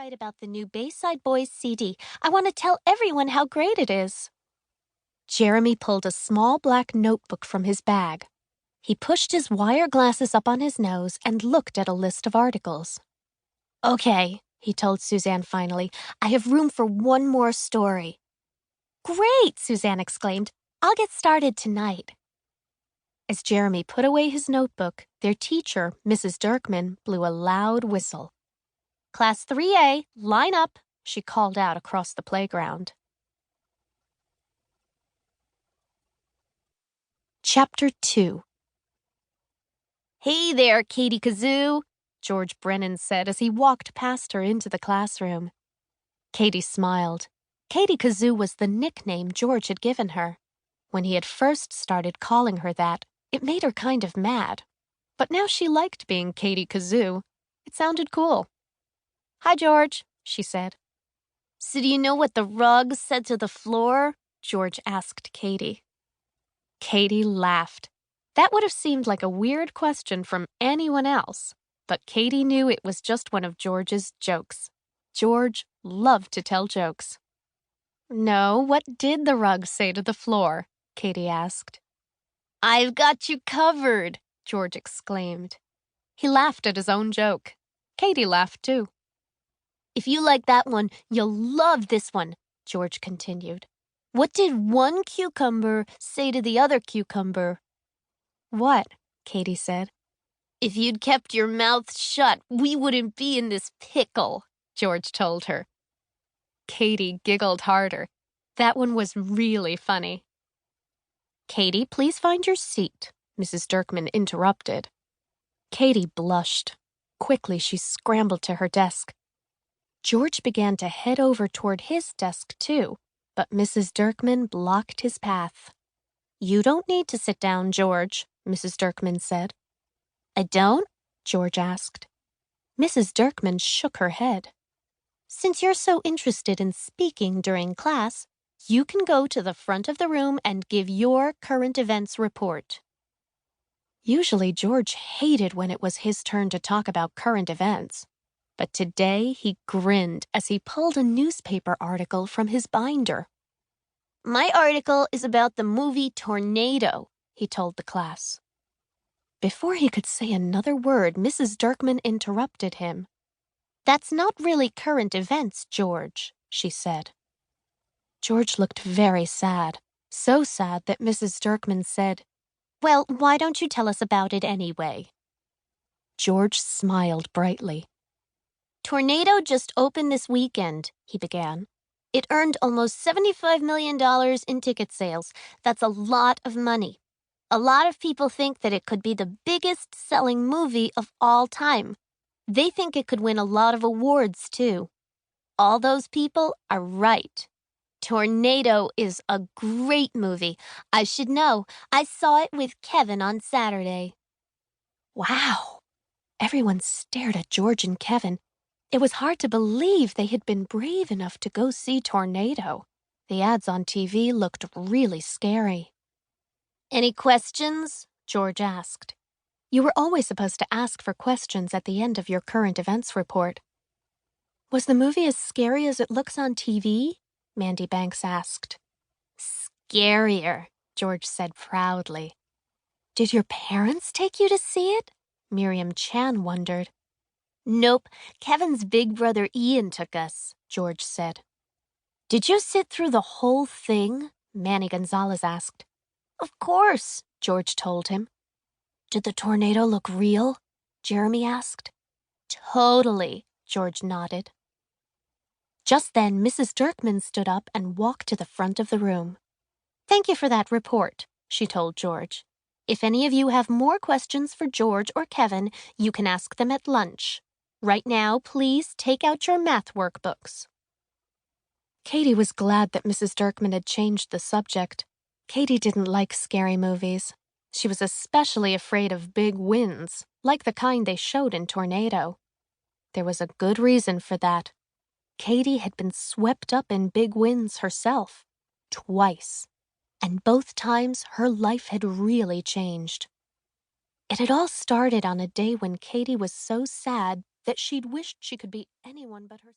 write about the new Bayside Boys CD. I want to tell everyone how great it is. Jeremy pulled a small black notebook from his bag. He pushed his wire glasses up on his nose and looked at a list of articles. Okay, he told Suzanne finally. I have room for one more story. Great, Suzanne exclaimed. I'll get started tonight. As Jeremy put away his notebook, their teacher, Mrs. Dirkman, blew a loud whistle. Class 3A, line up, she called out across the playground. Chapter 2. Hey there, Katie Kazoo, George Brennan said as he walked past her into the classroom. Katie smiled. Katie Kazoo was the nickname George had given her. When he had first started calling her that, it made her kind of mad. But now she liked being Katie Kazoo. It sounded cool. Hi, George, she said. So do you know what the rug said to the floor? George asked Katie. Katie laughed. That would have seemed like a weird question from anyone else, but Katie knew it was just one of George's jokes. George loved to tell jokes. No, what did the rug say to the floor? Katie asked. I've got you covered, George exclaimed. He laughed at his own joke. Katie laughed too. If you like that one, you'll love this one, George continued. What did one cucumber say to the other cucumber? What? Katie said. If you'd kept your mouth shut, we wouldn't be in this pickle, George told her. Katie giggled harder. That one was really funny. Katie, please find your seat, Mrs. Dirkman interrupted. Katie blushed. Quickly, she scrambled to her desk. George began to head over toward his desk, too, but Mrs. Dirkman blocked his path. You don't need to sit down, George, Mrs. Dirkman said. I don't? George asked. Mrs. Dirkman shook her head. Since you're so interested in speaking during class, you can go to the front of the room and give your current events report. Usually George hated when it was his turn to talk about current events. But today he grinned as he pulled a newspaper article from his binder. My article is about the movie Tornado, he told the class. Before he could say another word, Mrs. Dirkman interrupted him. That's not really current events, George, she said. George looked very sad, so sad that Mrs. Dirkman said, Well, why don't you tell us about it anyway? George smiled brightly. Tornado just opened this weekend, he began. It earned almost $75 million in ticket sales. That's a lot of money. A lot of people think that it could be the biggest selling movie of all time. They think it could win a lot of awards, too. All those people are right. Tornado is a great movie. I should know. I saw it with Kevin on Saturday. Wow! Everyone stared at George and Kevin. It was hard to believe they had been brave enough to go see Tornado. The ads on TV looked really scary. Any questions? George asked. You were always supposed to ask for questions at the end of your current events report. Was the movie as scary as it looks on TV? Mandy Banks asked. Scarier, George said proudly. Did your parents take you to see it? Miriam Chan wondered. Nope, Kevin's big brother Ian took us, George said. Did you sit through the whole thing? Manny Gonzalez asked. Of course, George told him. Did the tornado look real? Jeremy asked. Totally, George nodded. Just then, Mrs. Dirkman stood up and walked to the front of the room. Thank you for that report, she told George. If any of you have more questions for George or Kevin, you can ask them at lunch. Right now, please take out your math workbooks. Katie was glad that Mrs. Dirkman had changed the subject. Katie didn't like scary movies. She was especially afraid of big winds, like the kind they showed in Tornado. There was a good reason for that. Katie had been swept up in big winds herself, twice, and both times her life had really changed. It had all started on a day when Katie was so sad that she'd wished she could be anyone but herself.